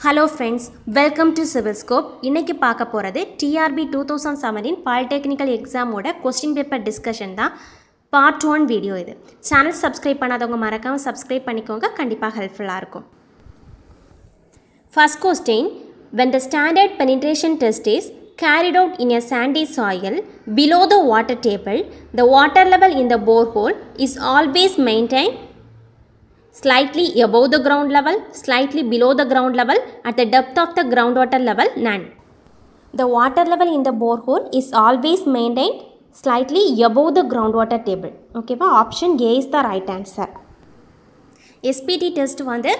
Hello friends, welcome to Civil Scope. இன்னைக்கு பார்க்க போறது TRB 2017 Polytechnical exam ஓட question paper discussion தான். Part 1 வீடியோ இது. Channel subscribe பண்ணாதவங்க மறக்காம subscribe பண்ணிக்கோங்க, கண்டிப்பா ஹெல்ப்ஃபுல்லா இருக்கும். First question, when the standard penetration test is carried out in a sandy soil below the water table, the water level in the borehole is always maintained slightly above the ground level, slightly below the ground level, at the depth of the groundwater level, none. The water level in the borehole is always maintained slightly above the groundwater table. Okay, option A is the right answer. SPT test வந்து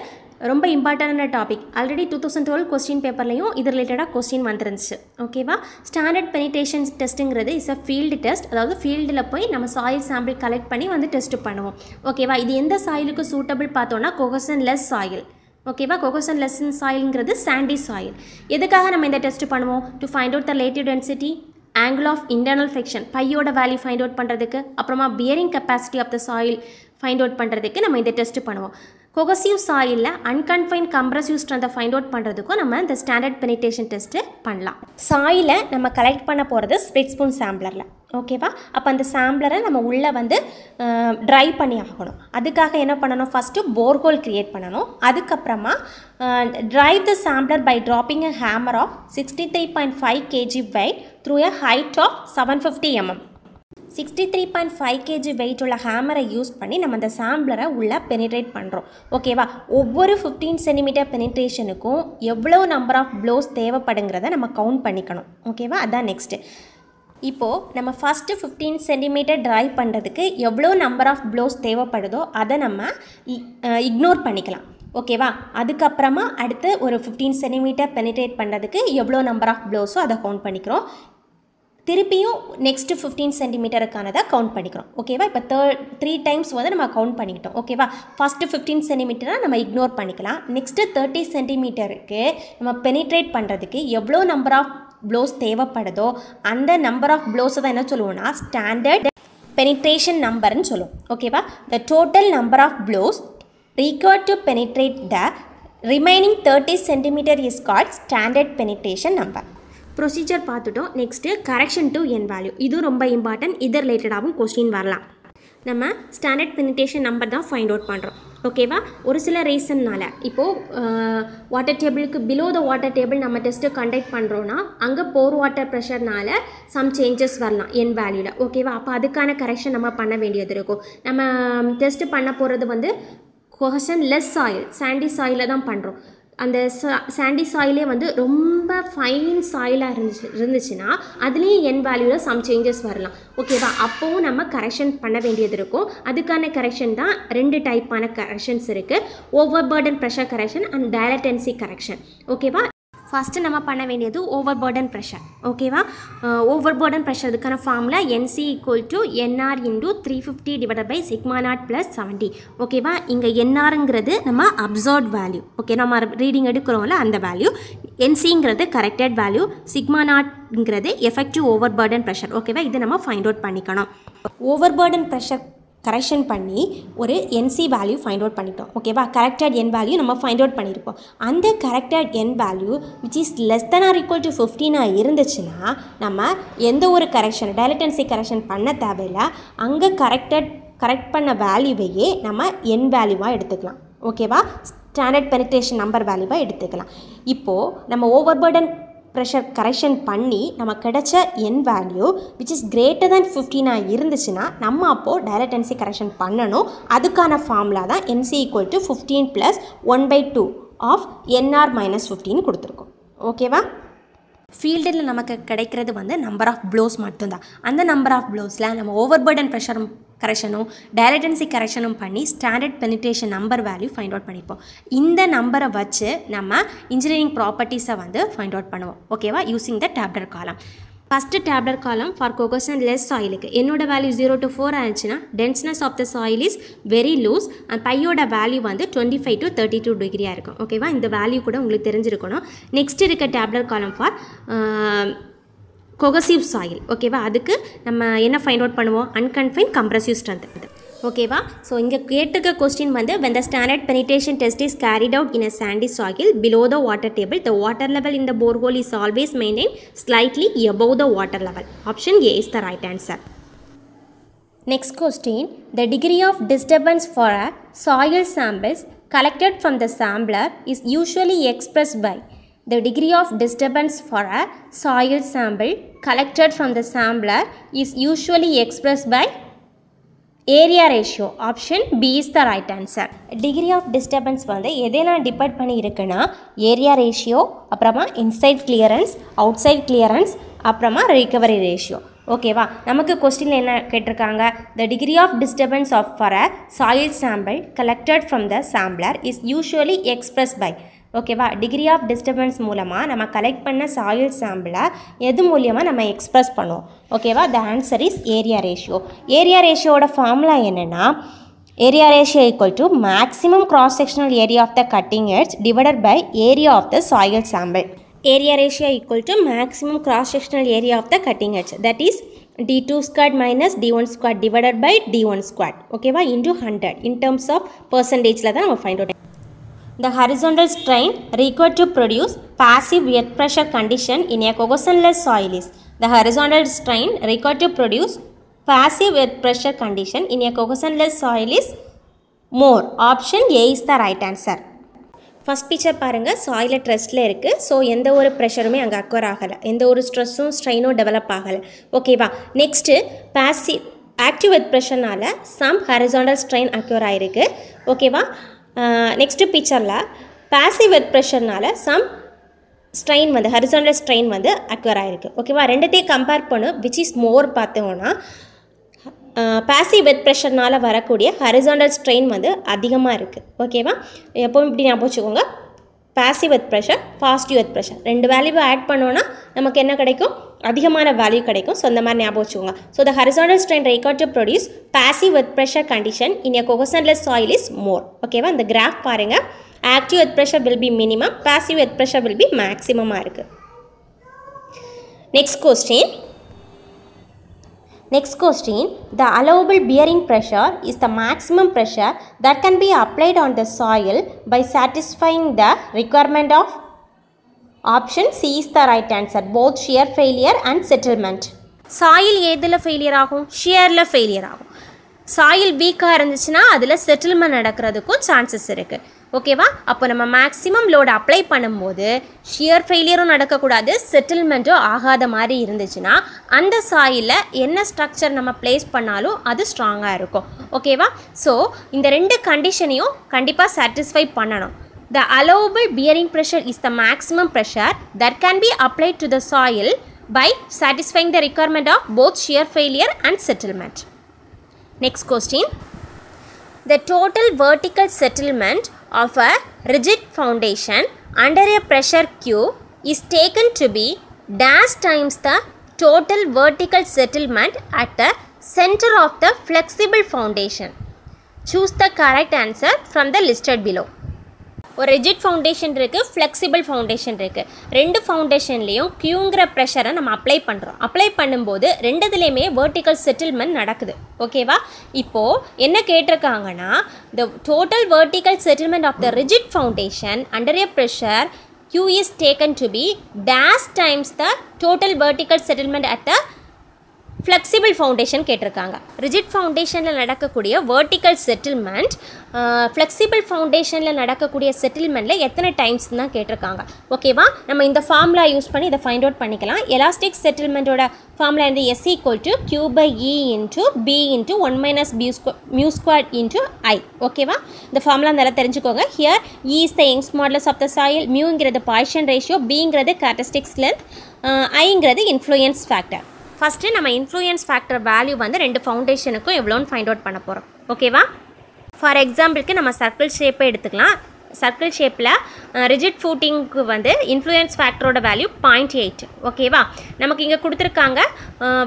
ரொம்ப இம்பார்ட்டன்டான topic. Already 2012 question பேப்பர்லையும் இது ரிலேட்டடாக question வந்துருந்துச்சு. ஓகேவா, standard penetration டெஸ்ட்டுங்கிறது is a field test. அதாவது ஃபீல்டில் போய் நம்ம சாயில் சாம்பிள் கலெக்ட் பண்ணி வந்து டெஸ்ட் பண்ணுவோம். ஓகேவா, இது எந்த சாயிலுக்கு சூட்டபிள் பார்த்தோன்னா கொஹசன் லெஸ் சாயில். ஓகேவா, கொஹசன் லெஸ் சாயில்ங்கிறது சாண்டி சாயில். எதுக்காக நம்ம இந்த டெஸ்ட் பண்ணுவோம்? To find out the relative density, angle of internal friction, பையோட வேல்யூ ஃபைண்ட் அவுட் பண்ணுறதுக்கு, அப்புறமா bearing capacity of the soil find out பண்ணுறதுக்கு நம்ம இந்த டெஸ்ட் பண்ணுவோம். கொகசிவ் சாயிலில் அன்கன்ஃபைன்ட் கம்ப்ரசிவ் ஸ்ட்ரென்த்தை ஃபைண்ட் அவுட் பண்ணுறதுக்கும் நம்ம இந்த ஸ்டாண்டர்ட் பெனிட்ரேஷன் டெஸ்ட்டு பண்ணலாம். சாயிலை நம்ம கலெக்ட் பண்ண போகிறது ஸ்ப்ளிட் ஸ்பூன் சாம்பிளரில். ஓகேவா, அப்போ அந்த சாம்பிளரை நம்ம உள்ளே வந்து ட்ரை பண்ணி ஆகணும். அதுக்காக என்ன பண்ணணும்? ஃபஸ்ட்டு போர்ஹோல் க்ரியேட் பண்ணணும். அதுக்கப்புறமா drive the sampler by dropping a hammer of 63.5 kg weight through a height of 750 mm. 63.5 kg wait உள்ள ஹேமரை யூஸ் பண்ணி நம்ம அந்த சாம்பிளரை உள்ளே பெனிட்ரேட் பண்ணுறோம். ஓகேவா, ஒவ்வொரு 15 சென்டிமீட்டர் பெனிட்ரேஷனுக்கும் எவ்வளோ நம்பர் ஆஃப் ப்ளோஸ் தேவைப்படுங்கிறத நம்ம கவுண்ட் பண்ணிக்கணும். ஓகேவா, அதான் நெக்ஸ்ட்டு. இப்போது நம்ம ஃபஸ்ட்டு 15 சென்டிமீட்டர் ட்ரை பண்ணுறதுக்கு எவ்வளோ நம்பர் ஆஃப் ப்ளோஸ் தேவைப்படுதோ அதை நம்ம இக்னோர் பண்ணிக்கலாம். ஓகேவா, அதுக்கப்புறமா அடுத்து ஒரு 15 சென்டிமீட்டர் பெனிட்ரேட் பண்ணுறதுக்கு எவ்வளோ நம்பர் ஆஃப் ப்ளோஸோ அதை கவுண்ட் பண்ணிக்கிறோம். திருப்பியும் நெக்ஸ்ட்டு 15 சென்டிமீட்டருக்கானதை கவுண்ட் பண்ணிக்கிறோம். ஓகேவா, இப்போ 3 டைம்ஸ் வந்து நம்ம கவுண்ட் பண்ணிக்கிட்டோம். ஓகேவா, ஃபஸ்ட்டு 15 சென்டிமீட்டரை நம்ம இக்னோர் பண்ணிக்கலாம். நெக்ஸ்ட்டு 30 சென்டிமீட்டருக்கு நம்ம பெனிட்ரேட் பண்ணுறதுக்கு எவ்வளோ நம்பர் ஆஃப் ப்ளோஸ் தேவைப்படுதோ அந்த நம்பர் ஆஃப் ப்ளோஸை தான் என்ன சொல்லுவோம்னா ஸ்டாண்டர்ட் பெனிட்ரேஷன் நம்பர்னு சொல்லுவோம். ஓகேவா, the total number of blows required to penetrate the remaining 30 centimeter is called standard penetration number. Procedure பார்த்துட்டோம். Next correction to N value, இது ரொம்ப இம்பார்ட்டன்ட். இது ரிலேட்டடாகவும் கொஸ்டின் வரலாம். நம்ம ஸ்டாண்டர்ட் பெனிட்ரேஷன் நம்பர் தான் ஃபைண்ட் அவுட் பண்ணுறோம். ஓகேவா, ஒரு சில ரீசன்னால் இப்போது வாட்டர் டேபிளுக்கு பிலோ த வாட்டர் டேபிள் நம்ம டெஸ்ட்டு கண்டக்ட் பண்ணுறோன்னா அங்கே போர் வாட்டர் ப்ரெஷர்னால் சம் சேஞ்சஸ் வரலாம் என் வேல்யூவில். ஓகேவா, அப்போ அதுக்கான கரெக்ஷன் நம்ம பண்ண வேண்டியது இருக்கும். நம்ம டெஸ்ட்டு பண்ண போகிறது வந்து கொஹசன் லெஸ் சாயில், சாண்டி சாயிலில் தான் பண்ணுறோம். அந்த சாண்டி சாயிலே வந்து ரொம்ப ஃபைன் சாயிலாக இருந்துச்சுன்னா அதுலேயும் என் வேல்யூவில் சம் சேஞ்சஸ் வரலாம். ஓகேவா, அப்போவும் நம்ம கரெக்ஷன் பண்ண வேண்டியது இருக்கும். அதுக்கான கரெக்ஷன் தான் 2 டைப்பான கரெக்ஷன்ஸ் இருக்குது. Over burden pressure correction and dilatancy correction. ஓகேவா, ஃபஸ்ட்டு நம்ம பண்ண வேண்டியது ஓவர் பர்டன் ப்ரெஷர். ஓகேவா, ஓவர் பர்டன் ப்ரெஷர் இதுக்கான ஃபார்முலா NC = NR × 350 / σ0 + 70. ஓகேவா, இங்கே NRங்கிறது நம்ம அப்சர்வ்ட் வேல்யூ. ஓகே, நம்ம ரீடிங் எடுக்கிறோம்ல அந்த வேல்யூ. NCங்கிறது கரெக்டட் வேல்யூ, σ0ங்கிறது எஃபெக்டிவ் ஓவர் பர்டன் ப்ரெஷர். ஓகேவா, இது நம்ம ஃபைண்ட் அவுட் பண்ணிக்கணும். ஓவர் பர்டன் ப்ரெஷர் கரெக்ஷன் பண்ணி ஒரு NC வேல்யூ ஃபைண்ட் அவுட் பண்ணிட்டோம். ஓகேவா, கரெக்டட் என் வேல்யூ நம்ம ஃபைண்ட் அவுட் பண்ணியிருப்போம். அந்த corrected N value which is less than or equal to 15 இருந்துச்சுன்னா நம்ம எந்த ஒரு கரெக்ஷன் டைலட்டன்சி கரெக்ஷன் பண்ண தேவையில்லை. அங்கே கரெக்ட் பண்ண வேல்யூவையே நம்ம என் வேல்யூவாக எடுத்துக்கலாம். ஓகேவா, ஸ்டாண்டர்ட் பெனிட்ரேஷன் நம்பர் வேல்யூவாக எடுத்துக்கலாம். இப்போது நம்ம ஓவர் பர்டன் ப்ரெஷர் கரெக்ஷன் பண்ணி நம்ம கிடைச்ச N value which is greater than 15 இருந்துச்சுன்னா நம்ம அப்போது டைலட்டன்சி கரெக்ஷன் பண்ணணும். அதுக்கான ஃபார்முலா தான் NC = 15 + 1/2 ஆஃப் NR - 15 கொடுத்துருக்கோம். ஓகேவா, ஃபீல்டில் நமக்கு கிடைக்கிறது வந்து நம்பர் ஆஃப் ப்ளோஸ் மட்டும்தான். அந்த நம்பர் ஆஃப் ப்ளோஸில் நம்ம ஓவர் பர்டன் ப்ரெஷரும் கரெக்ஷனும் டைலட்டன்சி கரெக்ஷனும் பண்ணி standard penetration number value find out பண்ணியிருப்போம். இந்த நம்பரை வச்சு நம்ம இன்ஜினியரிங் ப்ராப்பர்ட்டிஸை வந்து ஃபைண்ட் அவுட் பண்ணுவோம். ஓகேவா, யூஸிங் த டேப்லர் காலம். ஃபஸ்ட்டு டேப்லர் காலம் ஃபார் கொஹசன் லெஸ் சாயிலுக்கு என்னோட வேல்யூ 0 to 4 ஆயிடுச்சுன்னா denseness of the soil is very loose and பையோட வேல்யூ வந்து 25 to 32 டிகிரியாக இருக்கும். ஓகேவா, இந்த வேல்யூ கூட உங்களுக்கு தெரிஞ்சிருக்கணும். நெக்ஸ்ட் இருக்க டேப்லர் காலம் ஃபார் கொஹசிவ் சாயில். ஓகேவா, அதுக்கு நம்ம என்ன ஃபைண்ட் அவுட் பண்ணுவோம்? அன்கன்ஃபைன்ட் கம்ப்ரசிவ் ஸ்ட்ரென்த். ஓகேவா? ஸோ இங்கே கேட்டிருக்க கொஸ்டின் வந்து when the standard penetration test is carried out in a sandy soil below the water table, the water level in the borehole is always maintained slightly above the water level. Option A is the right answer. Next question, the degree of disturbance for a soil samples collected from the sampler is usually expressed by. The degree of disturbance for a soil sample collected from the sampler is usually expressed by area ratio. Option B is the right answer. Degree of disturbance வந்து எதெல்லாம் depend பண்ணி இருக்குன்னா area ratio, அப்புறமா inside clearance, outside clearance, அப்புறமா recovery ratio. ஓகேவா? நமக்கு கொஸ்டினில் என்ன கேட்டிருக்காங்க? The degree of disturbance of for a soil sample collected from the sampler is usually expressed by. ஓகேவா? டிகிரி ஆஃப் டிஸ்டர்பன்ஸ் மூலமாக நம்ம கலெக்ட் பண்ண சாயில் சாம்பிளை எது மூலியமாக நம்ம எக்ஸ்ப்ரெஸ் பண்ணுவோம்? ஓகேவா? The answer is area ratio. Area ரேஷியோட ஃபார்முலா என்னென்னா area ratio equal to maximum cross sectional area of the cutting edge divided by area of the soil sample. Area ratio equal to maximum cross sectional area of the cutting edge, that is d2 squared minus d1 squared divided by d1 squared. ஓகேவா? Into 100 in terms of பர்சன்டேஜில் தான் நம்ம find out. The horizontal strain required to produce passive earth pressure condition in a cohesionless soil is. The horizontal strain required to produce passive earth pressure condition in a cohesionless soil is more. Option A is the right answer. First picture பாருங்கள், soil ட்ரெஸ்ட்டில் இருக்குது. So எந்த ஒரு ப்ரெஷருமே அங்கே acquire ஆகலை, எந்த ஒரு ஸ்ட்ரெஸ்ஸும் ஸ்ட்ரெயினும் develop ஆகலை. ஓகேவா? நெக்ஸ்ட்டு பாசிவ் ஆக்டிவ் எர்த் ப்ரெஷர்னால் சம் ஹாரிசான்டல் ஸ்ட்ரெயின் அக்வர் ஆகிருக்கு. ஓகேவா? நெக்ஸ்ட்டு பிக்சரில் பாசிவ் எர்த் ப்ரெஷர்னால் சம் ஸ்ட்ரெயின் வந்து ஹாரிசான்டல் ஸ்ட்ரெயின் வந்து அக்வர் ஆகிருக்கு. ஓகேவா? ரெண்டுத்தையும் கம்பேர் பண்ணும் விச் இஸ் மோர் பார்த்தோன்னா பாசிவ் எர்த் ப்ரெஷர்னால் வரக்கூடிய ஹாரிசான்டல் ஸ்ட்ரெயின் வந்து அதிகமாக இருக்குது. ஓகேவா? எப்போவும் இப்படி ஞாபகம் வச்சுக்கோங்க, passive earth pressure, positive earth pressure ரெண்டு வேல்யூவை ஆட் பண்ணோன்னா நமக்கு என்ன கிடைக்கும்? அதிகமான வேல்யூ கிடைக்கும். ஸோ இந்த மாதிரி ஞாபகம் வச்சுக்கோங்க. So the horizontal strain required to produce passive earth pressure condition in a cohesionless soil is more. ஓகேவா? இந்த கிராஃப் பாருங்கள், active earth pressure will be minimum, passive earth pressure will be maximum-ஆக இருக்குது. Next question, the allowable bearing pressure is the maximum pressure that can be applied on the soil by satisfying the requirement of. Option C is the right answer, both shear failure and settlement. Soil எதில் failure ஆகும்? ஷியரில் failure ஆகும். Soil வீக்காக இருந்துச்சுன்னா அதில் settlement நடக்கிறதுக்கும் chances இருக்குது. ஓகேவா? அப்போ நம்ம மேக்ஸிமம் லோடு அப்ளை பண்ணும்போது ஷியர் ஃபெயிலியரும் நடக்கக்கூடாது, செட்டில்மெண்ட்டும் ஆகாத மாதிரி இருந்துச்சுன்னா அந்த சாயிலில் என்ன ஸ்ட்ரக்சர் நம்ம பிளேஸ் பண்ணாலும் அது ஸ்ட்ராங்காக இருக்கும். ஓகேவா? ஸோ இந்த ரெண்டு கண்டிஷனையும் கண்டிப்பாக சாட்டிஸ்ஃபை பண்ணணும். The allowable bearing pressure is the maximum pressure that can be applied to the soil by satisfying the requirement of both shear failure and settlement. Next question. The total vertical settlement of a rigid foundation under a pressure Q is taken to be dash times the total vertical settlement at the center of the flexible foundation. Choose the correct answer from the listed below. ஒரு rigid foundation இருக்குது, flexible foundation இருக்குது. ரெண்டு ஃபவுண்டேஷன்லேயும் க்யூங்கிற ப்ரெஷரை நம்ம apply பண்ணுறோம். Apply பண்ணும்போது ரெண்டுத்துலேயுமே vertical settlement நடக்குது. ஓகேவா? இப்போது என்ன கேட்டிருக்காங்கன்னா the total vertical settlement of the rigid foundation under a pressure Q is taken to be dash times the total vertical settlement at the flexible foundation கேட்டிருக்காங்க. ரிஜிட் ஃபவுண்டேஷனில் நடக்கக்கூடிய vertical settlement flexible ஃபவுண்டேஷனில் நடக்கக்கூடிய செட்டில்மெண்ட்டில் எத்தனை times தான் கேட்டிருக்காங்க. ஓகேவா? நம்ம இந்த formula use பண்ணி இதை ஃபைண்ட் அவுட் பண்ணிக்கலாம். எலாஸ்டிக் செட்டில்மெண்ட்டோட ஃபார்முலா வந்து S = Q/E × B × 1 - μ² × I. ஓகேவா? இந்த ஃபார்முலா நல்லா தெரிஞ்சுக்கோங்க. Here E is the Young's modulus of the soil, μங்கிறது பாய்ஷன் ரேஷியோ, Bங்கிறது கேரக்டரிஸ்டிக்ஸ் லென்த், Iங்கிறது இன்ஃப்ளூயன்ஸ் ஃபேக்டர். ஃபஸ்ட்டு நம்ம இன்ஃப்ளூயன்ஸ் ஃபேக்டர் வேல்யூ வந்து ரெண்டு ஃபவுண்டேஷனுக்கும் எவ்வளோன்னு ஃபைண்ட் அவுட் பண்ண போகிறோம். ஓகேவா? ஃபார் எக்ஸாம்பிளுக்கு நம்ம சர்க்கிள் ஷேப்பை எடுத்துக்கலாம். சர்க்கிள் ஷேப்பில் ரிஜிட் ஃபூட்டிங்க்கு வந்து இன்ஃப்ளூயன்ஸ் ஃபேக்டரோட வேல்யூ 0.8. ஓகேவா? நமக்கு இங்கே கொடுத்துருக்காங்க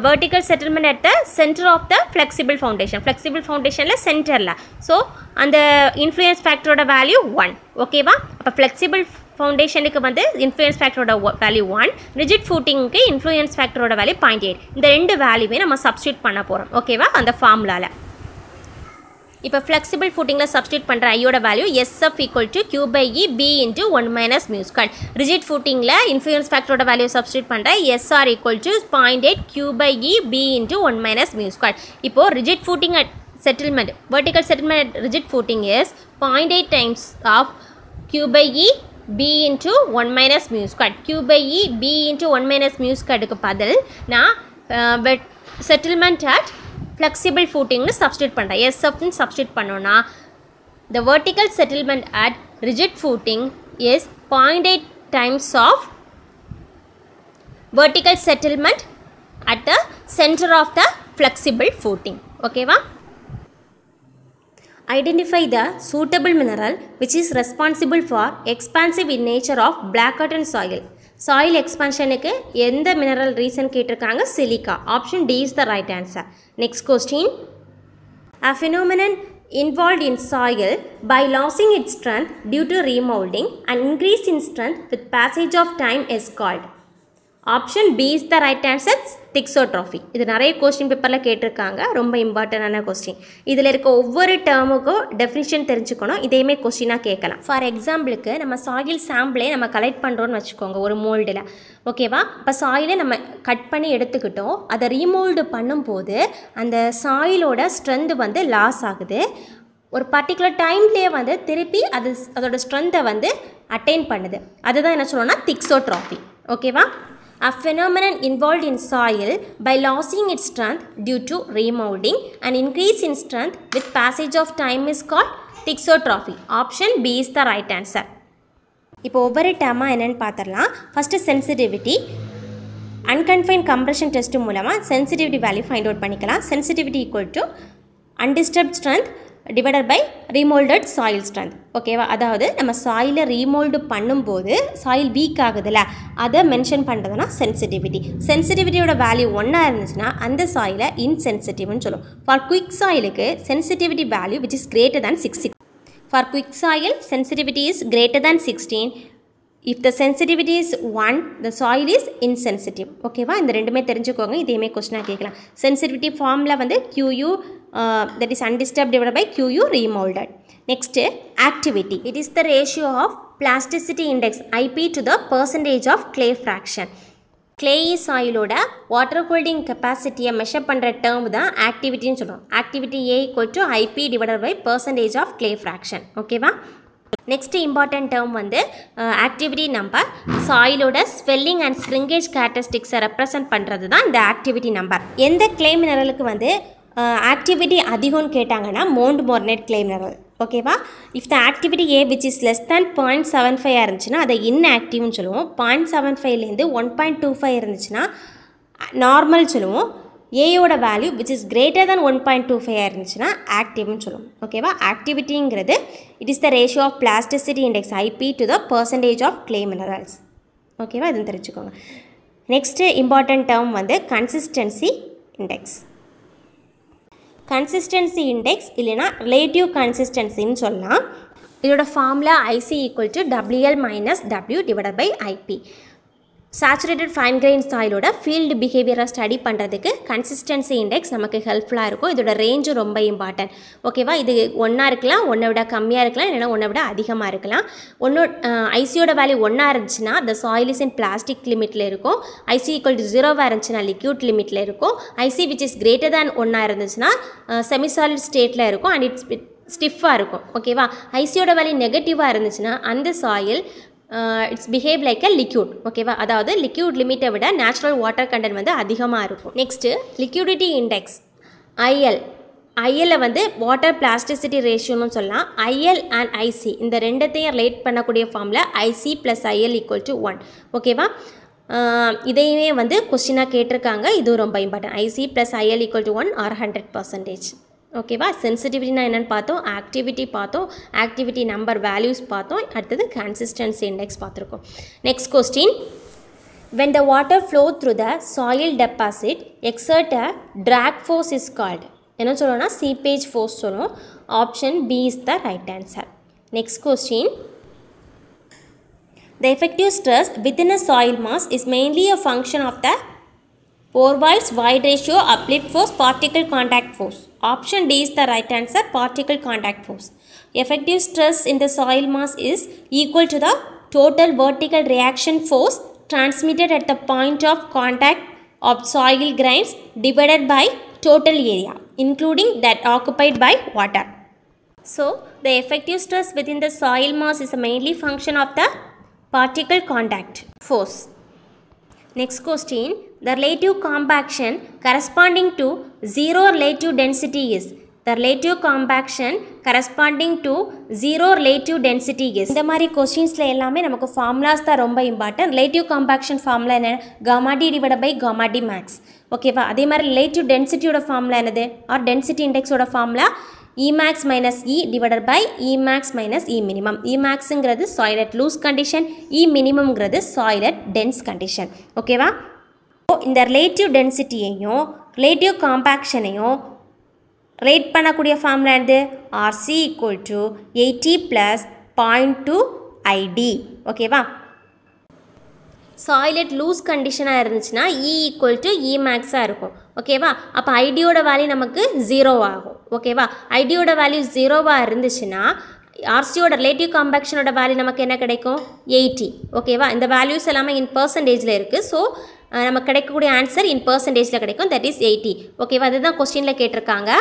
vertical settlement at the centre of the flexible foundation. Flexible ஃபவுண்டேஷனில் சென்டரில். ஸோ அந்த இன்ஃப்ளூயன்ஸ் ஃபேக்டரோட வேல்யூ 1. ஓகேவா? அப்போ ஃப்ளெக்சிபிள் ஃபவுண்டேஷனுக்கு வந்து இன்ஃப்ளூயன்ஸ் ஃபேக்டரோட வேல்யூ 1, ரிஜிட் ஃபூட்டிங்க்கு இன்ஃப்ளூயன்ஸ் ஃபேக்டரோட வேல்யூ 0.8. இந்த ரெண்டு வேல்யூவே நம்ம சப்ஸ்டியூட் பண்ண போகிறோம். ஓகேவா? அந்த ஃபார்முலாவில் இப்போ flexible footingல substitute பண்ணுற ஐயோட value SF equal to Q by E B into 1 minus mu squared. Rigid footingல influence factorோட வேல்யூ substitute பண்ணுற SR equal to 0.8 Q by E B into 1 minus mu squared. இப்போ rigid footing at settlement, vertical settlement at rigid footing is 0.8 times of Q by E B into 1 minus mu squared. Q by E B into 1 minus mu squared க்கு பதில் நான் settlement at flexible footing substitute பண்ணுறேன். SF substitute பண்ணோன்னா the vertical settlement at rigid footing is 0.8 times of vertical settlement at the center of the flexible footing. Okay va? Identify the suitable mineral which is responsible for expansive in nature of black-cotton soil. Soil expansion க்கு எந்த mineral reason கேட்டிருக்காங்க? Silica. Option D is the right answer. Next question. A phenomenon involved in soil by losing its strength due to remolding and increase in strength with passage of time is called. Option B is the right answer. Thixotrophy. இது நிறைய question பேப்பரில் கேட்டிருக்காங்க. ரொம்ப இம்பார்ட்டண்டான question. இதில் இருக்க ஒவ்வொரு டேர்முக்கும் definition தெரிஞ்சுக்கணும். இதையுமே கொஸ்டினாக கேட்கலாம். ஃபார் எக்ஸாம்பிளுக்கு நம்ம சாயில் சாம்பிளே நம்ம கலெக்ட் பண்ணுறோன்னு வச்சுக்கோங்க ஒரு மோல்டில். ஓகேவா? இப்போ சாயிலை நம்ம கட் பண்ணி எடுத்துக்கிட்டோம். அதை ரீமோல்டு பண்ணும்போது அந்த சாயிலோட ஸ்ட்ரென்த் வந்து லாஸ் ஆகுது. ஒரு பர்டிகுலர் டைம்லேயே வந்து திருப்பி அதோட ஸ்ட்ரென்த்தை வந்து அட்டைன் பண்ணுது. அதுதான் என்ன சொல்லணும்னா திக்ஸோட்ராஃபி. ஓகேவா? A phenomenon involved in soil by losing its strength due to remolding and increase in strength with passage of time is called thixotrophy. Option B is the right answer. இப்போ ஒவ்வொரு டேர்மாக என்னென்னு பார்த்துடலாம். First sensitivity. Unconfined compression test மூலமாக sensitivity value find out பண்ணிக்கலாம். Sensitivity equal to undisturbed strength divided by remoulded soil strength. ஓகேவா? அதாவது நம்ம சாயிலை ரீமோல்டு பண்ணும்போது சாயில் வீக் ஆகுதுல்ல, அதை மென்ஷன் பண்ணுறதுனா சென்சிட்டிவிட்டி. சென்சிட்டிவிட்டியோட வேல்யூ 1 இருந்துச்சுன்னா அந்த சாயிலை இன்சென்சிட்டிவ்னு சொல்லும். ஃபார் குயிக் சாயிலுக்கு sensitivity value which is greater than 16. For quick soil sensitivity is greater than 16. If the sensitivity is 1, the soil is insensitive. ஓகேவா? இந்த ரெண்டுமே தெரிஞ்சுக்கோங்க. இதையுமே கொஸ்டினாக கேட்கலாம். சென்சிட்டிவிட்டி ஃபார்மில் வந்து QU that is undisturbed divided by QU remolded. Next, activity. It is the ratio of plasticity index IP to the percentage of clay fraction. clay soilோட water holding capacity measure பண்ணுற term தான் ஆக்டிவிட்டின்னு சொல்கிறோம். Activity A equal to IP divided by percentage of clay fraction. ஓகேவா? Next important term வந்து activity number. சாயிலோட swelling and shrinkage கேரக்டரிஸ்டிக்ஸை represent பண்ணுறது தான் இந்த ஆக்டிவிட்டி நம்பர். எந்த கிளே மினரலுக்கு வந்து ஆக்டிவிட்டி அதிகம்னு கேட்டாங்கன்னா மோண்ட்மோர்னேட் கிளே மினரல். ஓகேவா? If the activity A which is less than 0.75 இருந்துச்சுன்னா அதை இன்ஆக்டிவ்னு சொல்லுவோம். 0.75லேருந்து 1.25 இருந்துச்சுன்னா நார்மல் சொல்லுவோம். ஏயோட value which is greater than 1.25 இருந்துச்சுன்னா ஆக்டிவ்னு சொல்லுவோம். ஓகேவா? ஆக்டிவிட்டிங்கிறது it is the ratio of plasticity index IP to the percentage of clay minerals. ஓகேவா? இது தெரிஞ்சுக்கோங்க. நெக்ஸ்ட்டு இம்பார்ட்டன்ட் டேர்ம் வந்து கன்சிஸ்டன்சி இண்டெக்ஸ். கன்சிஸ்டன்சி இண்டெக்ஸ் இல்லைனா ரிலேட்டிவ் கன்சிஸ்டன்சின்னு சொல்லலாம். இதோட formula IC equal to WL minus W divided by IP. Saturated fine grain சாயிலோட field பிஹேவியரை ஸ்டடி பண்ணுறதுக்கு கன்சிஸ்டன்சி இண்டெக்ஸ் நமக்கு ஹெல்ப்ஃபுல்லாக இருக்கும். இதோட ரேஞ்சும் ரொம்ப இம்பார்ட்டன்ட். ஓகேவா? இது 1 இருக்கலாம், 1 விட கம்மியாக இருக்கலாம், இல்லைனா 1 விட அதிகமாக இருக்கலாம். ஐசியோட வேல்யூ 1 இருந்துச்சுன்னா the soil is in plastic லிமிட்டில் இருக்கும். IC ஈக்குவல் டு 0 இருந்துச்சுன்னா லிக்யூட் லிமிட்டில் இருக்கும். IC விச் இஸ் கிரேட்டர் தேன் 1 இருந்துச்சுன்னா செமிசாலிட் ஸ்டேட்டில் இருக்கும் அண்ட் இட்ஸ் ஸ்டிஃபாக இருக்கும். ஓகேவா? ஐசியோட வேல்யூ நெகட்டிவாக இருந்துச்சுன்னா அந்த soil it's behave like a liquid. ஓகேவா? அதாவது லிக்யூட் லிமிட்டை விட நேச்சுரல் வாட்டர் கண்டென்ட் வந்து அதிகமாக இருக்கும். நெக்ஸ்ட்டு லிக்யூடிட்டி இண்டெக்ஸ் IL வந்து வாட்டர் பிளாஸ்டிசிட்டி ரேஷியோன்னு சொல்லலாம். IL அண்ட் IC இந்த ரெண்டத்தையும் ரிலேட் பண்ணக்கூடிய ஃபார்மில் IC + IL ஈக்குவல் டு 1. ஓகேவா? இதையுமே வந்து கொஸ்டினாக கேட்டிருக்காங்க. இதுவும் ரொம்ப important. IC + IL equal to 1 or 100%. ஓகேவா? சென்சிட்டிவிட்டினா என்னென்னு பார்த்தோம், ஆக்டிவிட்டி பார்த்தோம், ஆக்டிவிட்டி நம்பர் வேல்யூஸ் பார்த்தோம், அடுத்தது கன்சிஸ்டன்சி இண்டெக்ஸ் பார்த்துருக்கோம். Next question. when the water flow through the soil deposit exert a drag force is called. என்ன சொல்லணும்னா seepage force சொல்லுவோம். Option B is the right answer. Next question. the effective stress within a soil mass is mainly a function of the pore void ratio, uplift force, particle contact force. Option D is the right answer, particle contact force. Effective stress in the soil mass is equal to the total vertical reaction force transmitted at the point of contact of soil grains divided by total area, including that occupied by water. So, the effective stress within the soil mass is a mainly function of the particle contact force. Next question, the relative compaction corresponding to zero relative density is. The relative compaction corresponding to zero relative density is. இந்த மாதிரி கொஸ்டின்ஸில் எல்லாமே நமக்கு formulas தான் ரொம்ப important. Relative compaction formula என்ன? Gamma D divide by gamma D max. ஓகேவா? அதே மாதிரி ரிலேட்டிவ் டென்சிட்டியோட ஃபார்முலா என்னது? ஆர் டென்சிட்டி இண்டெக்ஸோட formula Emax minus E divided by Emax minus E minimum. Emax ங்கிறது soil at loose condition, E minimum ங்கிறது soil at dense condition. ஓகேவா? இந்த relative density-யையும் relative compaction-ஐயும் ரேட் பண்ணக்கூடிய ஃபார்முலா என்னது? RC equal to 80 plus 0.2 ID. ஓகேவா? soil at loose கண்டிஷனாக இருந்துச்சுன்னா E equal to Emax-ஆக இருக்கும். ஓகேவா? அப்போ ஐடியோட வேல்யூ நமக்கு 0 ஆகும். ஓகேவா? ஐடியோட வேல்யூ 0வாக இருந்துச்சுன்னா ஆர்சியோட ரிலேட்டிவ் காம்பாக்ஷனோட வேல்யூ நமக்கு என்ன கிடைக்கும்? 80. ஓகேவா? இந்த வேல்யூஸ் எல்லாமே இன் பர்சன்டேஜில் இருக்குது. ஸோ நமக்கு கிடைக்கக்கூடிய ஆன்சர் இன் பர்சன்டேஜில் கிடைக்கும். That is 80. ஓகேவா? அதுதான் கொஸ்டினில் கேட்டிருக்காங்க.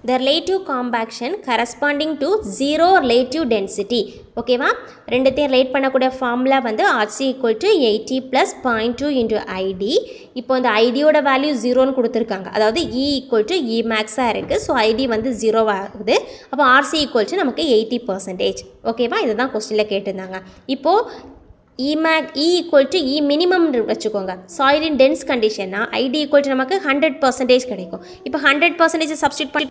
The relative compaction corresponding to zero relative density. ஓகேவா? ரெண்டுத்தையும் ரைட் பண்ணக்கூடிய ஃபார்முலா வந்து RC equal to 80 plus 0.2 into ID. இப்போ இந்த ஐடியோட வேல்யூ 0ன்னு கொடுத்துருக்காங்க. அதாவது E equal to Emax-ஆக இருக்குது. ஸோ ஐடி வந்து 0 ஆகுது. அப்போ RC equal to நமக்கு 80%. ஓகேவா? இதுதான் கொஸ்டினில் கேட்டிருந்தாங்க. இப்போது E equal to E minimum வச்சுக்கோங்க. soil in dense condition-னா ID equal to நமக்கு 100% கிடைக்கும். இப்போ 100% சப்ஸ்டிட் பண்ணி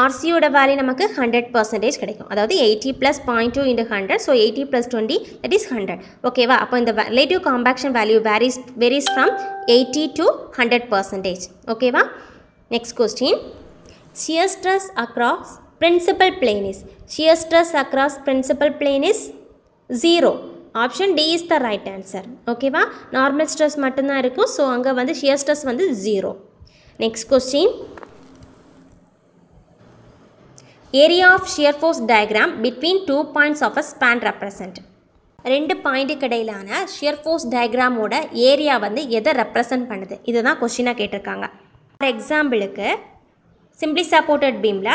RCயோட வேல்யூ நமக்கு 100% கிடைக்கும். அதாவது 80 plus 0.2 into 100. So 80 plus 20 that is 100. ஓகேவா? அப்போ இந்த relative compaction value varies from 80 to 100%. ஓகேவா? Next question. Shear stress across principal plane is. Shear stress across principal plane is 0. Option D is the right answer. ஓகேவா? Normal stress மட்டும்தான் இருக்கும். So அங்கே வந்து shear stress வந்து 0. Next question. Area of shear force diagram between two points of a span represent. ரெண்டு பாயிண்ட்டுக்கு இடையிலான shear force diagramோட area வந்து எதை ரெப்ரசன்ட் பண்ணுது? இதுதான் கொஸ்டினாக கேட்டிருக்காங்க. ஃபார் எக்ஸாம்பிளுக்கு சிம்பிளி சப்போர்ட்டட் பீமில்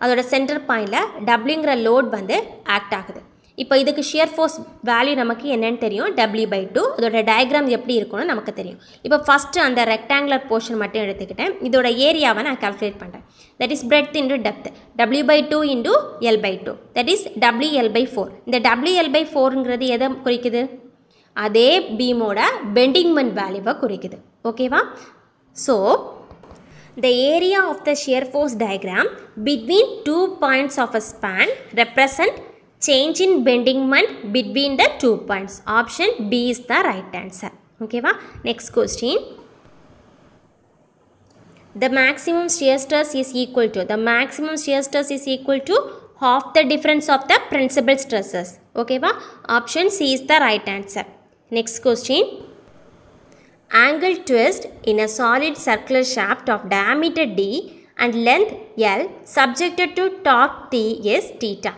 அதோட சென்டர் பாயிண்டில் டபிள்யூங்கிற லோட் வந்து ஆக்ட் ஆகுது. இப்போ இதுக்கு ஷியர் ஃபோர்ஸ் வேல்யூ நமக்கு என்னென்னு தெரியும்? W/2. அதோட டயக்ராம் எப்படி இருக்கும்னு நமக்கு தெரியும். இப்போ ஃபஸ்ட்டு அந்த ரெக்டாங்குலர் போர்ஷன் மட்டும் எடுத்துக்கிட்டேன். இதோட ஏரியாவை நான் கால்குலேட் பண்ணுறேன். That is breadth into depth. W/2 into L/2. That is WL/4. இந்த WL/4ங்கிறது எதை குறிக்குது? அதே பீமோட பெண்டிங் மொமெண்ட் வேல்யூவை குறிக்குது. ஓகேவா? So the area of the shear force diagram between two points of a span represent change in bending moment between the 2 points. Option B is the right answer. Okay va? Next question. The maximum shear stress is equal to. The maximum shear stress is equal to half the difference of the principal stresses. Okay va? Option C is the right answer. Next question. Angle twist in a solid circular shaft of diameter D and length L subjected to torque T is theta.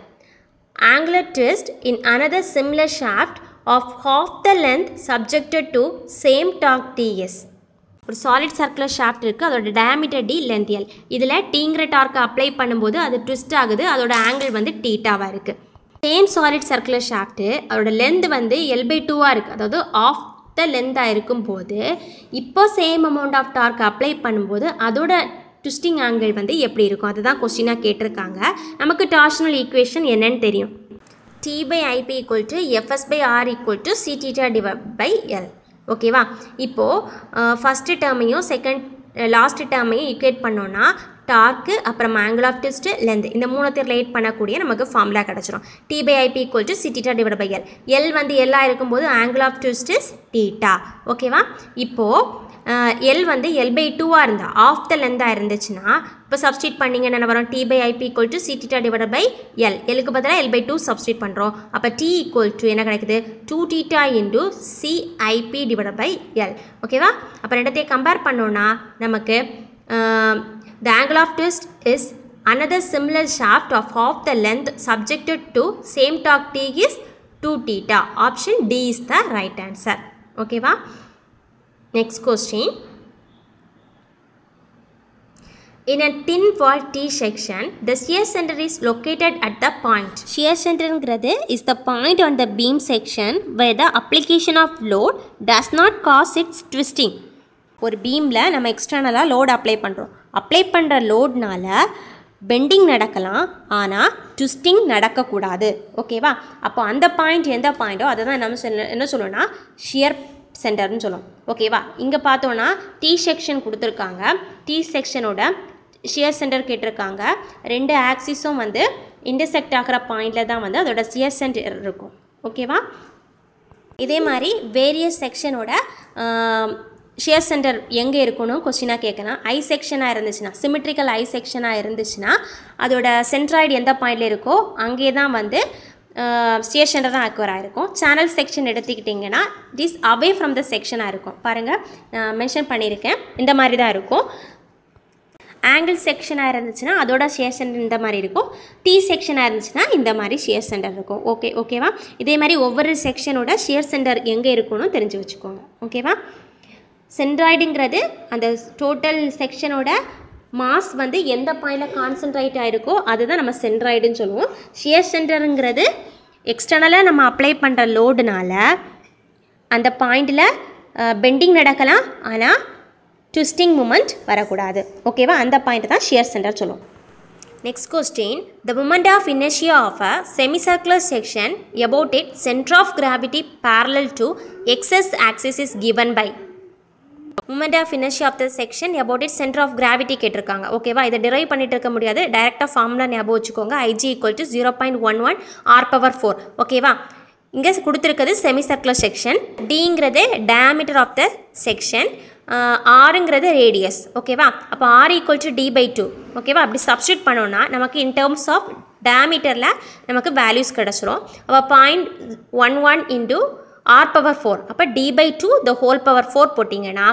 Angular twist in another similar shaft of half the length subjected to same torque T is. ஒரு solid circular shaft இருக்குது, அதோட diameter D, length L. இதில் டீங்கிற டார்க்கை apply பண்ணும்போது அது twist ஆகுது, அதோட angle வந்து டீட்டாவாக இருக்குது. சேம் சாலிட் சர்க்குலர் ஷாஃப்ட்டு அதோட லென்த் வந்து L/2ஆக இருக்குது, அதாவது ஆஃப் த லென்த்தாக இருக்கும்போது இப்போ same amount of torque apply பண்ணும்போது அதோட ட்விஸ்டிங் ஆங்கிள் வந்து எப்படி இருக்கும்? அதுதான் கொஸ்டினாக கேட்டிருக்காங்க. நமக்கு டார்ஷனல் ஈக்குவேஷன் என்னன்னு தெரியும். T/IP = Fs/R = C∼L. ஓகேவா? இப்போது ஃபஸ்ட்டு டேர்மையும் லாஸ்ட் டேர்மையும் ஈக்குவேட் பண்ணோன்னா டார்க்கு, அப்புறம் ஆங்கிள் ஆஃப் ட்விஸ்ட்டு, லென்த், இந்த மூணுத்தையும் ரிலேட் பண்ணக்கூடிய நமக்கு ஃபார்முலா கிடச்சிரும். T/IP = C∼L. L வந்து எல்லா இருக்கும்போது angle of twist is theta. ஓகேவா? இப்போது L வந்து L/2ஆக இருந்தால் ஆஃப் த லென்த்தாக இருந்துச்சுன்னா இப்போ சப்ஸ்டியூட் பண்ணிங்கன்னா என்ன வரும்? T/IP = C∼L. Lக்கு பதிலாக L/2 சப்ஸ்டியூட் பண்ணுறோம். அப்போ T = என்ன கிடைக்குது? 2θ × CIP/L. ஓகேவா? அப்போ ரெண்டத்தையும் கம்பேர் பண்ணோன்னா நமக்கு The angle of twist is another similar shaft of half the length subjected to same torque T is 2 theta. Option D is the right answer. Okay va? Next question. In a thin wall T section, the shear center is located at the point. Shear center is the point on the beam section where the application of load does not cause its twisting. ஒரு பீமில் நம்ம எக்ஸ்டர்னலாக load apply பண்ணுறோம். Apply பண்ணுற லோட்னால bending நடக்கலாம், ஆனால் twisting நடக்கக்கூடாது. ஓகேவா? அப்போ அந்த பாயிண்ட் எந்த பாயிண்ட்டோ அதை தான் நம்ம என்ன சொல்லுவோம்னா ஷியர் சென்டர்னு சொல்லுவோம். ஓகேவா? இங்கே பார்த்தோன்னா டி செக்ஷன் கொடுத்துருக்காங்க. டி செக்ஷனோட ஷியர் சென்டர் கேட்டிருக்காங்க. ரெண்டு ஆக்சிஸும் வந்து இன்டர்செக்ட் ஆகிற பாயிண்டில் தான் வந்து அதோட ஷியர் சென்டர் இருக்கும். ஓகேவா? இதே மாதிரி வேரியஸ் செக்ஷனோட ஷியர் சென்டர் எங்கே இருக்கணும் கொஸ்டினாக கேட்கலாம். ஐ செக்ஷனாக இருந்துச்சுன்னா, சிமெட்ரிக்கல் ஐ செக்ஷனாக இருந்துச்சுன்னா அதோட சென்ட்ராய்டு எந்த பாயிண்டில் இருக்கோ அங்கே தான் வந்து ஷியர் சென்டர் தான் அக்வர் ஆகிருக்கும். சேனல் செக்ஷன் எடுத்துக்கிட்டிங்கன்னா it is away from the செக்ஷனாக இருக்கும். பாருங்கள், நான் மென்ஷன் பண்ணியிருக்கேன், இந்த மாதிரி தான் இருக்கும். ஆங்கிள் செக்ஷனாக இருந்துச்சுன்னா அதோட ஷியர் சென்டர் இந்த மாதிரி இருக்கும். டி செக்ஷனாக இருந்துச்சுன்னா இந்த மாதிரி ஷியர் சென்டர் இருக்கும். ஓகேவா? இதே மாதிரி ஒவ்வொரு செக்ஷனோட ஷியர் சென்டர் எங்கே இருக்கணும்னு தெரிஞ்சு வச்சுக்கோங்க. ஓகேவா? சென்ட்ராய்டுங்கிறது அந்த டோட்டல் செக்ஷனோட மாஸ் வந்து எந்த பாயிண்டில் கான்சன்ட்ரேட் ஆகிருக்கோ அதுதான் நம்ம சென்ட்ராய்டுன்னு சொல்லுவோம். ஷியர் சென்டருங்கிறது எக்ஸ்டர்னலாக நம்ம அப்ளை பண்ணுற லோடுனால அந்த பாயிண்டில் பெண்டிங் நடக்கலாம், ஆனால் ட்விஸ்டிங் மூமெண்ட் வரக்கூடாது. ஓகேவா? அந்த பாயிண்ட் தான் ஷியர் சென்டர் சொல்லுவோம். Next question. The moment of inertia of a semicircular section about its center of gravity parallel to x axis is given by. Moment of inertia of the section about its center of gravity கேட்டிருக்காங்க. ஓகேவா? இதை drive பண்ணிட்டு இருக்க முடியாது, டைரெக்டாக formula ஞாபகம் வச்சுக்கோங்க. IG = 0.11 r⁴. ஓகேவா? இங்கே கொடுத்துருக்கிறது செமிசர்க்குலர் செக்ஷன். டிங்கிறது டயாமீட்டர் ஆஃப் த செக்ஷன், ஆருங்கிறது ரேடியஸ். ஓகேவா? அப்போ r = d/2. ஓகேவா? அப்படி சப்ஸ்டியூட் பண்ணோன்னா நமக்கு இன் டேர்ம்ஸ் ஆஃப் டயாமீட்டரில் நமக்கு வேல்யூஸ் கிடச்சிரும். அப்போ 0.11 × r⁴. அப்போ d/2 the whole power 4 போட்டிங்கன்னா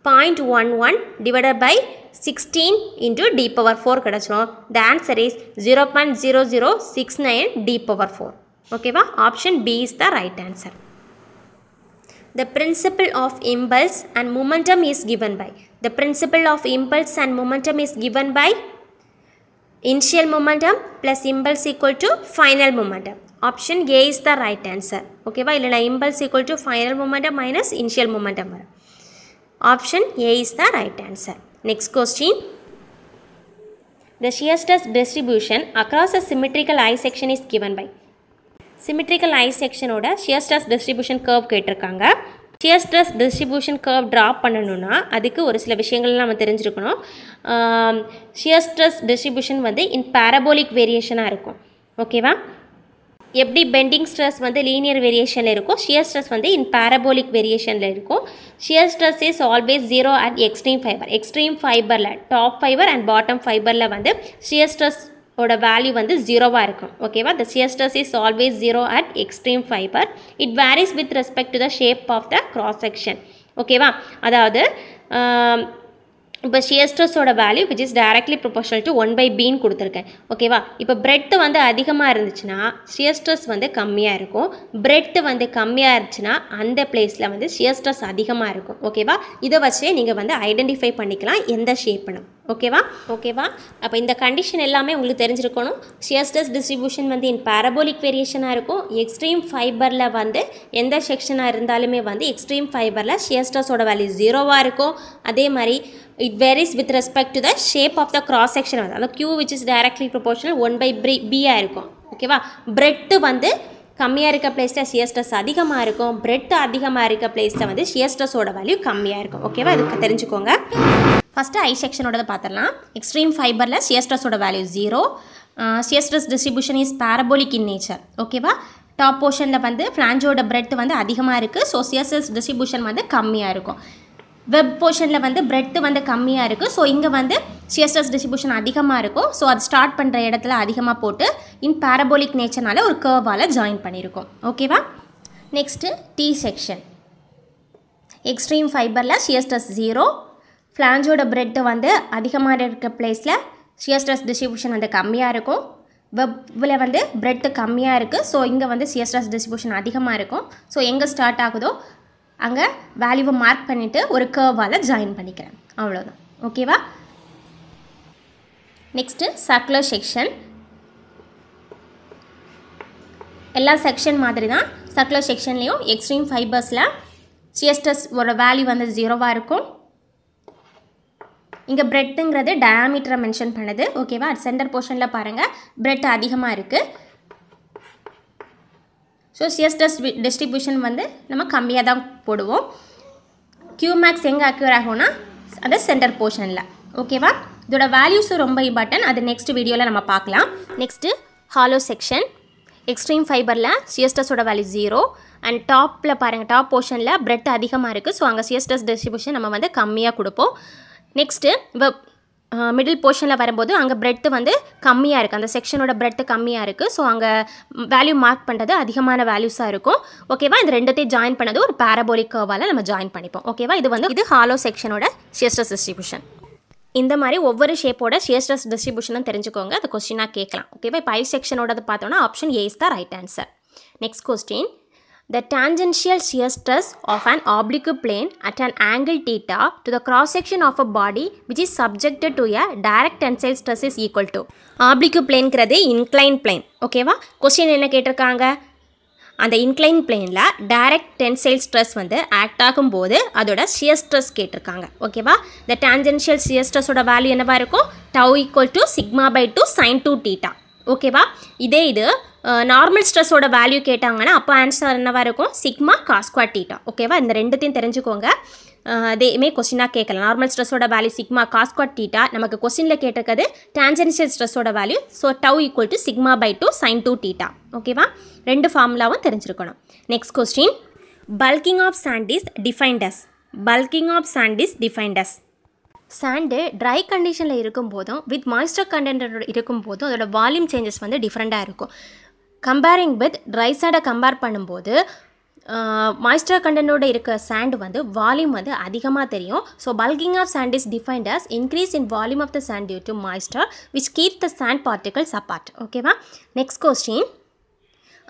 0.11 / 16 × d⁴ கிடச்சிரும். The answer is 0.0069 d⁴. ஓகேவா? Option B is the right answer. The principle of impulse and momentum is given by. The principle of impulse and momentum is given by initial momentum plus impulse = final momentum. Option A is the right answer. ஓகேவா? இல்லைனா impulse = final momentum minus initial momentum வரும். Option A is the right answer. Next question. The shear stress distribution across a symmetrical I section is given by. Symmetrical I section ஓட shear stress distribution curve கேட்டிருக்காங்க. shear stress distribution curve draw பண்ணணும்னா அதுக்கு ஒரு சில விஷயங்கள் நம்ம தெரிஞ்சிருக்கணும். shear stress distribution வந்து in parabolic variationாக இருக்கும். ஓகேவா? எப்படி பெண்டிங் ஸ்ட்ரெஸ் வந்து லீனியர் வேரியேஷனில் இருக்கும், shear stress வந்து in parabolic வேரியேஷனில் இருக்கும். shear stress is always 0 at extreme fiber. Extreme ஃபைபரில் டாப் ஃபைபர் அண்ட் பாட்டம் ஃபைபரில் வந்து shear stress ஓட வேல்யூ வந்து 0வாக இருக்கும். ஓகேவா? The shear stress is always 0 at extreme fiber. It varies with respect to the shape of the cross section. ஓகேவா? அதாவது இப்போ shear stressோட value which is directly proportional to 1/bன்னு கொடுத்துருக்கேன். ஓகேவா? இப்போ பிரெட் வந்து அதிகமாக இருந்துச்சுன்னா shear stress வந்து கம்மியாக இருக்கும். பிரெட் வந்து கம்மியாக இருந்துச்சுன்னா அந்த பிளேஸில் வந்து shear stress அதிகமாக இருக்கும். ஓகேவா? இதை வச்சே நீங்கள் வந்து ஐடென்டிஃபை பண்ணிக்கலாம் எந்த ஷேப்னு. ஓகேவா? அப்போ இந்த கண்டிஷன் எல்லாமே உங்களுக்கு தெரிஞ்சிருக்கணும். shear stress distribution வந்து இன் parabolic வேரியேஷனாக இருக்கும். எக்ஸ்ட்ரீம் ஃபைபரில் வந்து எந்த செக்ஷனாக இருந்தாலுமே வந்து எக்ஸ்ட்ரீம் ஃபைபரில் shear stressோட வேல்யூ 0வாக இருக்கும். அதே மாதிரி it varies with respect to the shape of the cross section. அதாவது Q which is directly proportional 1/b இருக்கும். ஓகேவா? பிரெட் வந்து கம்மியாக இருக்க பிளேஸில் shear stress அதிகமாக இருக்கும். பிரெட் அதிகமாக இருக்க பிளேஸில் வந்து shear stressோட வேல்யூ கம்மியாக இருக்கும். ஓகேவா? இதுக்கு தெரிஞ்சுக்கோங்க. ஃபஸ்ட்டு ஐ செக்ஷனோட பார்த்துடலாம். எக்ஸ்ட்ரீம் ஃபைபரில் shear stressோட value 0. shear stress distribution is parabolic in nature. ஓகேவா? டாப் போர்ஷனில் வந்து ஃப்ளாஞ்சோட பிரெட் வந்து அதிகமாக இருக்குது. ஸோ shear stress distribution வந்து கம்மியாக இருக்கும். வெப் போர்ஷனில் வந்து பிரெட் வந்து கம்மியாக இருக்குது. ஸோ இங்கே வந்து shear stress distribution அதிகமாக இருக்கும். ஸோ அது ஸ்டார்ட் பண்ணுற இடத்துல அதிகமாக போட்டு இன் parabolic நேச்சர்னால ஒரு கர்வால் ஜாயின் பண்ணியிருக்கோம். ஓகேவா? Next T section. எக்ஸ்ட்ரீம் ஃபைபரில் shear stress 0, ஃப்ளாஞ்சோட பிரெட் வந்து அதிகமாக இருக்க பிளேஸில் ஷியர் ஸ்ட்ரெஸ் டிஸ்ட்ரிபியூஷன் வந்து கம்மியாக இருக்கும். வெப்பில் வந்து பிரெட்டு கம்மியாக இருக்குது. ஸோ இங்கே வந்து ஷியர் ஸ்ட்ரெஸ் டிஸ்ட்ரிபியூஷன் அதிகமாக இருக்கும். ஸோ எங்கே ஸ்டார்ட் ஆகுதோ அங்கே வேல்யூவை மார்க் பண்ணிவிட்டு ஒரு கர்வால் ஜாயின் பண்ணிக்கிறேன். அவ்வளோதான். ஓகேவா? Next circular section. எல்லா செக்ஷன் மாதிரி தான் சர்க்குலர் செக்ஷன்லேயும் எக்ஸ்ட்ரீம் ஃபைபர்ஸில் ஷியர் ஸ்ட்ரெஸ் ஒரு வேல்யூ வந்து 0வாக இருக்கும். இங்கே பிரெட்டுங்கிறது டயாமீட்டரை மென்ஷன் பண்ணுது. ஓகேவா? சென்டர் போர்ஷனில் பாருங்கள் பிரெட் அதிகமாக இருக்குது. ஸோ ஷியர் ஸ்ட்ரெஸ் டிஸ்ட்ரிபியூஷன் வந்து நம்ம கம்மியாக தான் போடுவோம். Qmax எங்கே அக்யூர் ஆகும்னா அது சென்டர் போர்ஷனில். ஓகேவா? இதோட வேல்யூஸும் ரொம்ப இம்பார்ட்டன்ட். அது நெக்ஸ்ட் வீடியோவில் நம்ம பார்க்கலாம். Next hollow section. எக்ஸ்ட்ரீம் ஃபைபரில் ஷியர் ஸ்ட்ரெஸோட வேல்யூ 0 அண்ட் டாப்பில் பாருங்கள் டாப் போர்ஷனில் பிரெட் அதிகமாக இருக்குது. ஸோ அங்கே ஷியர் ஸ்ட்ரெஸ் டிஸ்ட்ரிபியூஷன் நம்ம வந்து கம்மியாக கொடுப்போம். நெக்ஸ்ட்டு இப்போ மிடில் போர்ஷனில் வரும்போது அங்கே பிரெட்டு வந்து கம்மியாக இருக்குது. அந்த செக்ஷனோட பிரெட்டு கம்மியாக இருக்குது. ஸோ அங்கே வேல்யூ மார்க் பண்ணுறது அதிகமான வேல்யூஸாக இருக்கும். ஓகேவா? இந்த ரெண்டுத்தையும் ஜாயின் பண்ணது ஒரு பேரபோலிக் கர்வால் நம்ம ஜாயின் பண்ணிப்போம். ஓகேவா? இது ஹாலோ செக்ஷனோட ஷியர் ஸ்ட்ரெஸ் டிஸ்ட்ரிபியூஷன். இந்த மாதிரி ஒவ்வொரு ஷேப்போட ஷியர் ஸ்ட்ரெஸ் டிஸ்ட்ரிபியூஷனும் தெரிஞ்சுக்கோங்க. அது கொஸ்டினாக கேட்கலாம். ஓகேவா? இப்போ ஐ செக்ஷனோடது பார்த்தோன்னா option A is the right answer. Next question. The tangential shear stress of an oblique plane at an angle theta to the cross section of a body which is subjected to a direct tensile stress is equal to. Oblique plane ங்கிறது inclined plane. ஓகேவா? Question என்ன கேட்டிருக்காங்க? அந்த inclined planeல direct tensile stress வந்து act ஆகும்போது அதோட shear stress கேட்டிருக்காங்க. ஓகேவா? the tangential shear stress ஓட வேல்யூ என்னவா இருக்கும்? tau equal to sigma by 2 sin 2 theta. ஓகேவா? இது நார்மல் ஸ்ட்ரெஸ்ஸோட வேல்யூ கேட்டாங்கன்னா அப்போ ஆன்சர் என்னவாக இருக்கும்? Sigma cos square theta. ஓகேவா? இந்த ரெண்டுத்தையும் தெரிஞ்சுக்கோங்க. அதேமே கொஸ்டினாக கேட்கலாம். நார்மல் ஸ்ட்ரெஸ்ஸோட value sigma cos square theta. நமக்கு கொஸ்டினில் கேட்டிருக்கிறது டான்ஜென்ஷியல் ஸ்ட்ரெஸ்ஸோட value. So tau equal to sigma by 2 sin 2 theta. ஓகேவா? ரெண்டு ஃபார்முலாவும் தெரிஞ்சிருக்கணும். Next question. Bulking of sand is defined as. Bulking of sand is defined as. Sand dry கண்டிஷனில் இருக்கும்போதும் வித் மாய்ஸ்டர் கண்டென்ட் இருக்கும்போதும் அதோட வால்யூம் சேஞ்சஸ் வந்து டிஃப்ரெண்ட்டாக இருக்கும். கம்பேரிங் வித் ட்ரை சாண்டை கம்பேர் பண்ணும்போது மாய்ஸ்டர் கண்டென்ட்டோட இருக்க சாண்ட் வந்து வால்யூம் வந்து அதிகமாக தெரியும். So bulking of sand is defined as increase in volume of the sand due to moisture which keep the sand particles apart. ஓகேவா? Next question.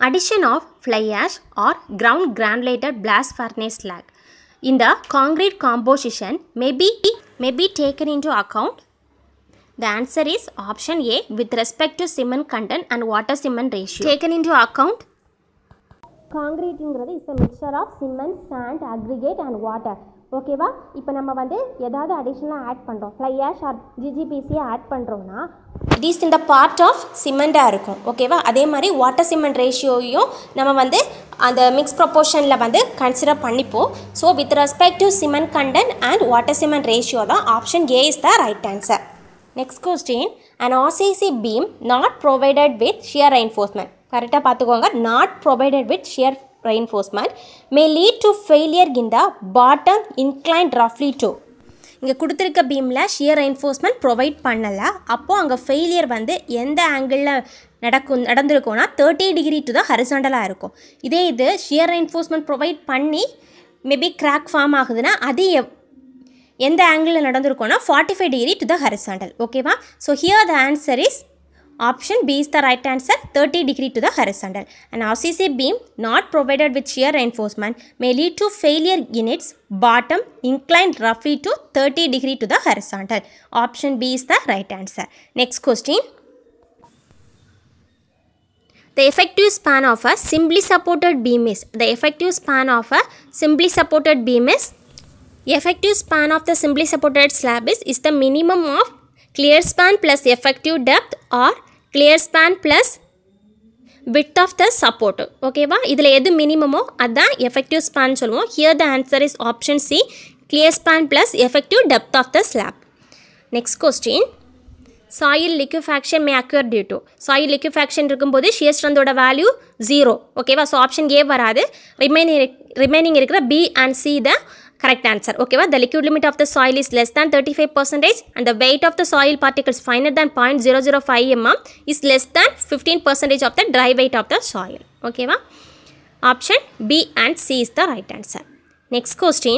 Addition of fly ash or ground granulated blast furnace slag in the concrete composition may be taken into account. The answer is option A with respect to cement content and water cement ratio. Taken into account. Concrete is a mixture of cement, sand, aggregate and water. ஓகேவா? இப்போ நம்ம வந்து ஏதாவது அடிஷ்னலாக add பண்ணுறோம், fly ash R ஜிஜிபிசியை add பண்ணுறோன்னா it is இந்த part of சிமெண்ட்டாக இருக்கும். ஓகேவா? அதே மாதிரி வாட்டர் சிமெண்ட் ரேஷியோயும் நம்ம வந்து அந்த மிக்ஸ் ப்ரொப்போர்ஷனில் வந்து கன்சிடர் பண்ணிப்போம். So with respect to cement content and water cement ratio தான் option A is the right answer. Next question. an RCC beam not provided with shear reinforcement. கரெக்டாக பார்த்துக்கோங்க. not provided with shear reinforcement may lead to failure in the bottom inclined roughly to. இங்கே கொடுத்துருக்க பீமில் shear reinforcement provide பண்ணலை. அப்போது அங்கே failure வந்து எந்த ஆங்கிளில் நடந்திருக்கும்னா 30 டிகிரி டு த ஹரிசாண்டலாக இருக்கும். இதே இது ஷியர் ரெயின்ஃபோர்ஸ்மெண்ட் ப்ரொவைட் பண்ணி மேபி கிராக் ஃபார்ம் ஆகுதுன்னா அது எந்த ஆங்கிளில் நடந்திருக்கும்னா 45 டிகிரி டு த ஹரிசாண்டல். ஓகேவா? So here the answer is option B is the right answer, 30 degree to the horizontal. An RCC beam not provided with shear reinforcement may lead to failure in its bottom inclined roughly to 30 degree to the horizontal. Option B is the right answer. Next question. The effective span of a simply supported beam is. The effective span of a simply supported beam is. Effective span of the simply supported slab is the minimum of clear span plus effective depth or clear span plus width of the support. ஓகேவா? இதில் எது மினிமமோ அதுதான் effective span சொல்லுவோம். Here the answer is option C, clear span plus effective depth of the slab. Next question. Soil liquefaction may occur due to. Soil liquefaction இருக்கும்போது shear strength ஓட value 0. ஓகேவா? So option A வராது. Remaining இருக்கிற B and C the correct answer. Okay, the liquid limit of the soil is less than 35% and the weight of the soil particles finer than 0.005 mm is less than 15% of the dry weight of the soil. Okay, option B and C is the right answer. Next question.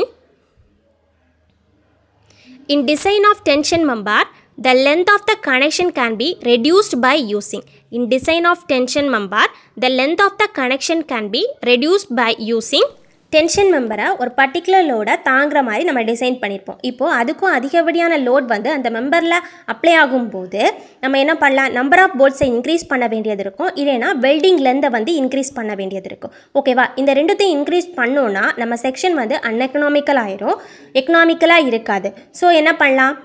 In design of tension member, the length of the connection can be reduced by using. In design of tension member, the length of the connection can be reduced by using. Tension மெம்பரை ஒரு particular லோடை தாங்குற மாதிரி நம்ம design பண்ணியிருப்போம். இப்போது அதுக்கும் அதிகப்படியான லோட் வந்து அந்த மெம்பரில் அப்ளை ஆகும்போது நம்ம என்ன பண்ணலாம், நம்பர் ஆஃப் போல்ட்ஸை இன்க்ரீஸ் பண்ண வேண்டியது இருக்கும், இல்லைனா வெல்டிங் லென்த்தை வந்து இன்க்ரீஸ் பண்ண வேண்டியது இருக்கும். ஓகேவா? இந்த ரெண்டுத்தையும் இன்க்ரீஸ் பண்ணோன்னா நம்ம செக்ஷன் வந்து அன்எக்கனாமிக்கல் ஆயிரும், எக்கனாமிக்கலாக இருக்காது. ஸோ என்ன பண்ணலாம்,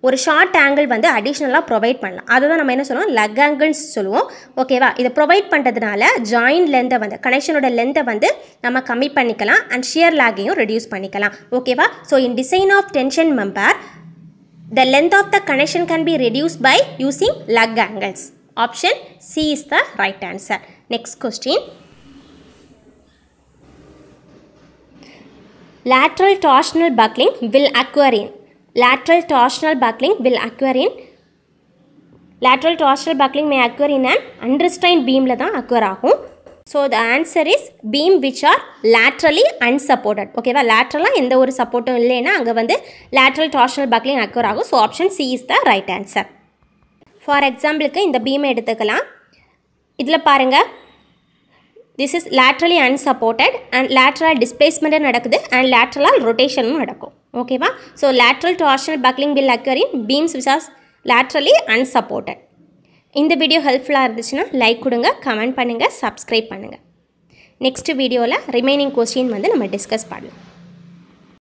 ஒரு ஷார்ட் ஆங்கிள் வந்து அடிஷ்னலாக ப்ரொவைட் பண்ணலாம். அதை தான் நம்ம என்ன சொல்லுவோம், லக் ஆங்கிள்ஸ் சொல்லுவோம். ஓகேவா? இதை ப்ரொவைட் பண்ணுறதுனால ஜாயின்ட் லென்த்தை வந்து கனெக்ஷனோட லென்த்தை வந்து நம்ம கம்மி பண்ணிக்கலாம் அண்ட் ஷியர் லாகையும் ரெடியூஸ் பண்ணிக்கலாம். ஓகேவா? So in design of tension member, the length of the connection can be reduced by using lug angles. Option C is the right answer. Next question. Lateral torsional buckling will occur in. Lateral torsional buckling will occur in. Lateral torsional buckling may occur in an unrestrained beam la dhaan occur ஆகும். So the answer is beam which are laterally unsupported. Okay va, lateral எந்த ஒரு சப்போர்ட்டும் இல்லைன்னா அங்கே வந்து lateral torsional buckling occur ஆகும். So option C is the right answer. For example இந்த beam எடுத்துக்கலாம். இதில் பாருங்க, this is laterally unsupported and lateral displacement நடக்குது and lateral rotation நடக்கும். ஓகேவா? So lateral torsional buckling will occur in beams which are laterally unsupported. இந்த video ஹெல்ப்ஃபுல்லாக இருந்துச்சுன்னா லைக் கொடுங்க, கமெண்ட் பண்ணுங்கள், சப்ஸ்கிரைப் பண்ணுங்கள். நெக்ஸ்ட் வீடியோவில் ரிமைனிங் கொஸ்டின் வந்து நம்ம டிஸ்கஸ் பண்ணலாம்.